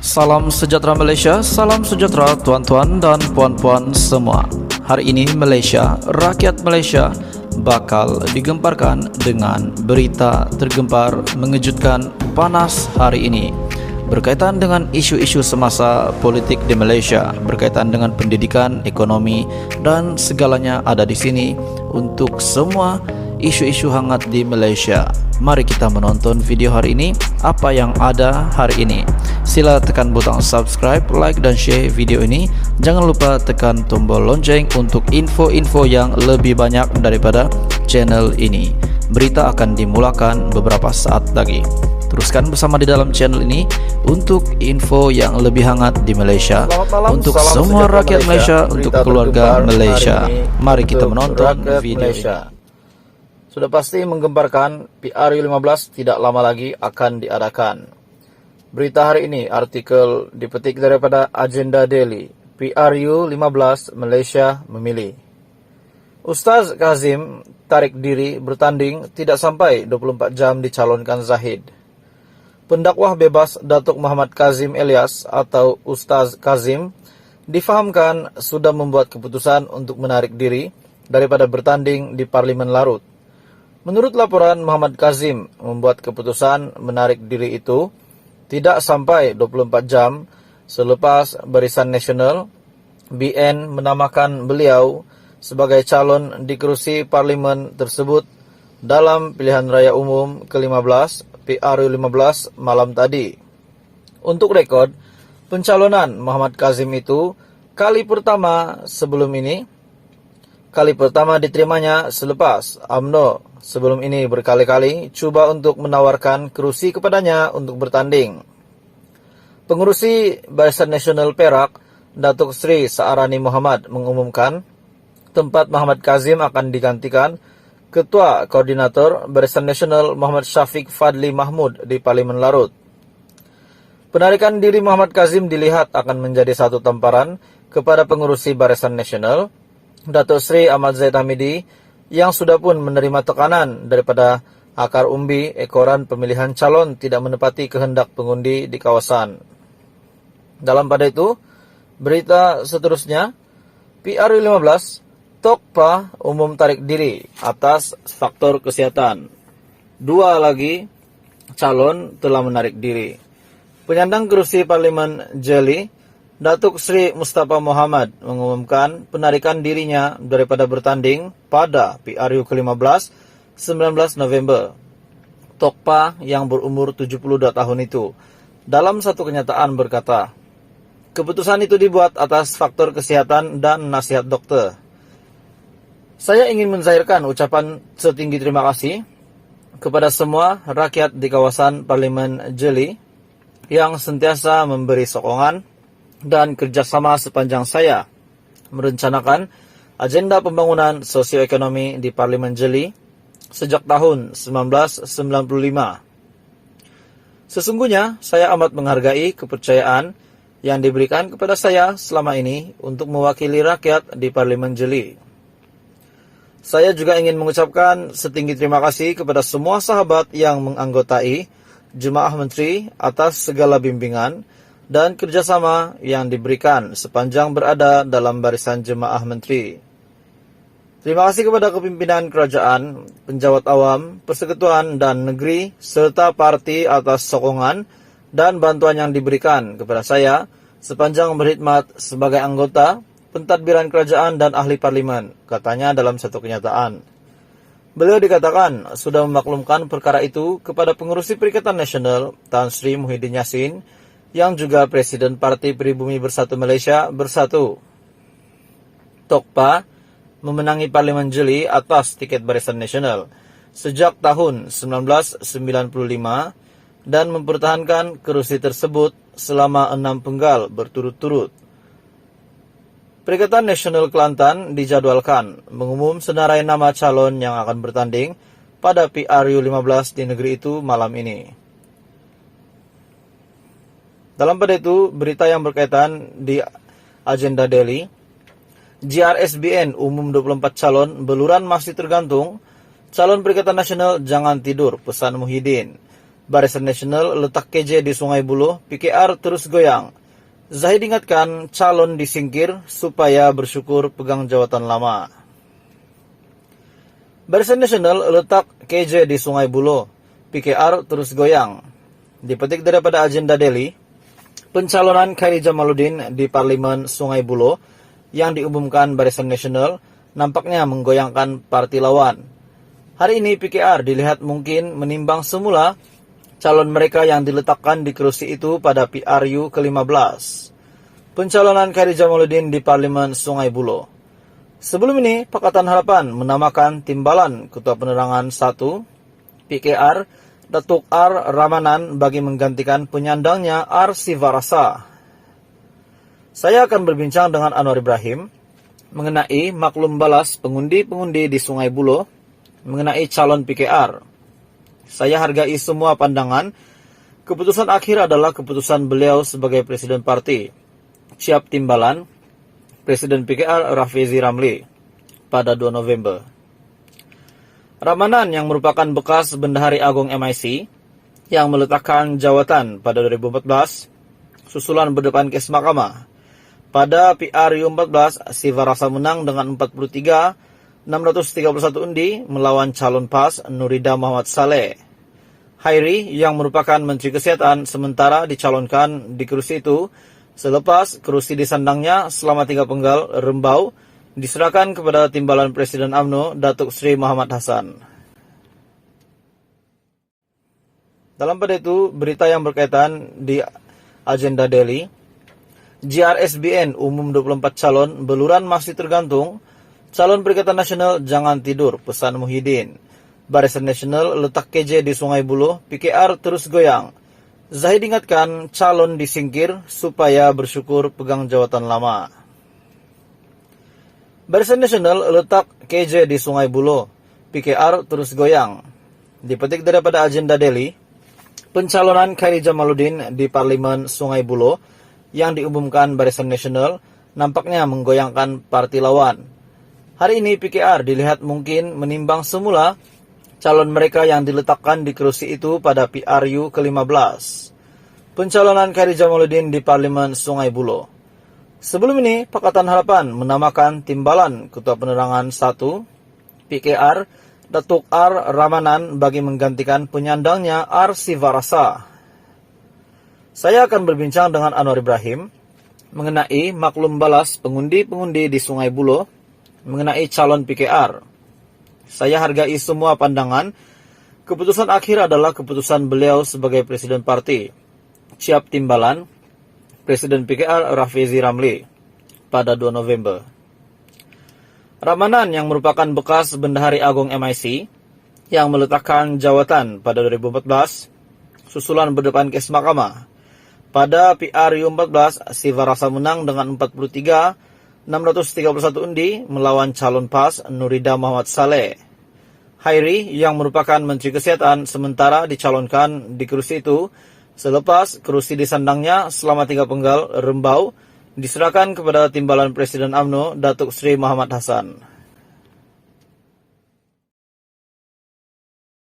Salam sejahtera Malaysia, salam sejahtera tuan-tuan dan puan-puan semua. Hari ini Malaysia, rakyat Malaysia bakal digemparkan dengan berita tergempar mengejutkan panas hari ini berkaitan dengan isu-isu semasa politik di Malaysia, berkaitan dengan pendidikan, ekonomi dan segalanya ada di sini untuk semua isu-isu hangat di Malaysia. Mari kita menonton video hari ini, apa yang ada hari ini. Sila tekan butang subscribe, like dan share video ini. Jangan lupa tekan tombol lonceng untuk info-info yang lebih banyak daripada channel ini. Berita akan dimulakan beberapa saat lagi. Teruskan bersama di dalam channel ini untuk info yang lebih hangat di Malaysia, untuk semua rakyat Malaysia, untuk keluarga Malaysia. Mari kita menonton video ini. Sudah pasti menggemparkan, PRU15 tidak lama lagi akan diadakan. Berita hari ini, artikel dipetik daripada Agenda Daily. PRU15 Malaysia memilih. Ustaz Kazim tarik diri bertanding tidak sampai 24 jam dicalonkan Zahid. Pendakwah bebas Datuk Muhammad Kazim Elias atau Ustaz Kazim difahamkan sudah membuat keputusan untuk menarik diri daripada bertanding di Parlimen Larut. Menurut laporan, Muhammad Kazim membuat keputusan menarik diri itu tidak sampai 24 jam selepas Barisan Nasional BN menamakan beliau sebagai calon di kerusi parlimen tersebut dalam pilihan raya umum ke-15 PRU15 malam tadi. Untuk rekod, pencalonan Muhammad Kazim itu kali pertama diterimanya selepas UMNO sebelum ini berkali-kali cuba untuk menawarkan kerusi kepadanya untuk bertanding. Pengurusi Barisan Nasional Perak, Datuk Seri Saarani Muhammad mengumumkan tempat Muhammad Kazim akan digantikan Ketua Koordinator Barisan Nasional Muhammad Syafiq Fadli Mahmud di Parlimen Larut. Penarikan diri Muhammad Kazim dilihat akan menjadi satu tamparan kepada pengurusi Barisan Nasional, Datuk Seri Ahmad Zaid Hamidi, yang sudah pun menerima tekanan daripada akar umbi ekoran pemilihan calon tidak menepati kehendak pengundi di kawasan. Dalam pada itu, berita seterusnya, PRU15, Tokpa umum tarik diri atas faktor kesehatan. 2 lagi calon telah menarik diri. Penyandang kerusi Parlimen Jeli, Datuk Seri Mustafa Muhammad mengumumkan penarikan dirinya daripada bertanding pada PRU ke-15 19 November. Tokpa yang berumur 72 tahun itu dalam satu kenyataan berkata, keputusan itu dibuat atas faktor kesehatan dan nasihat dokter. Saya ingin menzahirkan ucapan setinggi terima kasih kepada semua rakyat di kawasan Parlimen Jeli yang sentiasa memberi sokongan dan kerjasama sepanjang saya merencanakan agenda pembangunan sosioekonomi di Parlimen Jeli sejak tahun 1995. Sesungguhnya saya amat menghargai kepercayaan yang diberikan kepada saya selama ini untuk mewakili rakyat di Parlimen Jeli. Saya juga ingin mengucapkan setinggi terima kasih kepada semua sahabat yang menganggotai Jemaah Menteri atas segala bimbingan dan kerjasama yang diberikan sepanjang berada dalam barisan Jemaah Menteri. Terima kasih kepada kepimpinan kerajaan, penjawat awam, persekutuan dan negeri, serta parti atas sokongan dan bantuan yang diberikan kepada saya sepanjang berkhidmat sebagai anggota, pentadbiran kerajaan dan ahli parlimen, katanya dalam satu kenyataan. Beliau dikatakan sudah memaklumkan perkara itu kepada pengurusi Perikatan Nasional Tan Sri Muhyiddin Yassin, yang juga Presiden Parti Pribumi Bersatu Malaysia Bersatu. Tokpa memenangi Parlimen Jeli atas tiket Barisan Nasional sejak tahun 1995 dan mempertahankan kerusi tersebut selama 6 penggal berturut-turut. Perikatan Nasional Kelantan dijadwalkan mengumum senarai nama calon yang akan bertanding pada PRU15 di negeri itu malam ini. Dalam pada itu, berita yang berkaitan di Agenda Daily, GRSBN umum 24 calon, beluran masih tergantung, calon Perikatan Nasional jangan tidur, pesan Muhyiddin. Barisan Nasional letak KJ di Sungai Buloh, PKR terus goyang. Zahid ingatkan calon disingkir supaya bersyukur pegang jawatan lama. Barisan Nasional letak KJ di Sungai Buloh, PKR terus goyang. Dipetik daripada agenda Delhi, pencalonan Khairi Jamaluddin di Parlemen Sungai Buloh yang diumumkan Barisan Nasional nampaknya menggoyangkan parti lawan. Hari ini PKR dilihat mungkin menimbang semula calon mereka yang diletakkan di kerusi itu pada PRU ke-15. Pencalonan Khairi Jamaluddin di Parlemen Sungai Buloh. Sebelum ini, Pakatan Harapan menamakan Timbalan Ketua Penerangan 1 PKR Datuk R. Ramanan bagi menggantikan penyandangnya R. Sivarasa. Saya akan berbincang dengan Anwar Ibrahim mengenai maklum balas pengundi-pengundi di Sungai Buloh mengenai calon PKR. Saya hargai semua pandangan. Keputusan akhir adalah keputusan beliau sebagai Presiden Parti. Siap Timbalan, Presiden PKR Rafizi Ramli pada 2 November. Ramanan yang merupakan bekas Bendahari Agung MIC yang meletakkan jawatan pada 2014 susulan berdepan kes mahkamah. Pada PRU 14, Sivarasa menang dengan 631 undi melawan calon PAS Nurida Muhammad Saleh. Khairi yang merupakan Menteri Kesehatan sementara dicalonkan di kursi itu selepas kerusi disandangnya selama 3 penggal Rembau diserahkan kepada Timbalan Presiden UMNO Datuk Seri Muhammad Hassan. Dalam pada itu, berita yang berkaitan di agenda Delhi, JRSBN umum 24 calon, beluran masih tergantung, calon Perikatan Nasional jangan tidur, pesan Muhyiddin. Barisan Nasional letak KJ di Sungai Buloh, PKR terus goyang. Zahid ingatkan calon disingkir supaya bersyukur pegang jawatan lama. Barisan Nasional letak KJ di Sungai Buloh, PKR terus goyang. Dipetik daripada agenda Delhi, pencalonan Khairi Jamaluddin di Parlemen Sungai Buloh yang diumumkan Barisan Nasional nampaknya menggoyangkan parti lawan. Hari ini PKR dilihat mungkin menimbang semula calon mereka yang diletakkan di kerusi itu pada PRU ke-15. Pencalonan Khairi Jamaluddin di Parlemen Sungai Buloh. Sebelum ini, Pakatan Harapan menamakan Timbalan Ketua Penerangan 1 PKR Datuk R. Ramanan bagi menggantikan penyandangnya R. Sivarasa. Saya akan berbincang dengan Anwar Ibrahim mengenai maklum balas pengundi-pengundi di Sungai Buloh mengenai calon PKR. Saya hargai semua pandangan. Keputusan akhir adalah keputusan beliau sebagai Presiden Parti. Siap Timbalan, Presiden PKR Rafizi Ramli pada 2 November. Ramanan yang merupakan bekas Bendahari Agung MIC yang meletakkan jawatan pada 2014 susulan berdepan kes mahkamah. Pada PRU 14, Sivarasa menang dengan 631 undi melawan calon PAS Nurida Muhammad Saleh. Khairi yang merupakan Menteri Kesehatan sementara dicalonkan di kursi itu selepas kerusi disandangnya selama 3 penggal Rembau diserahkan kepada Timbalan Presiden UMNO Datuk Seri Muhammad Hassan.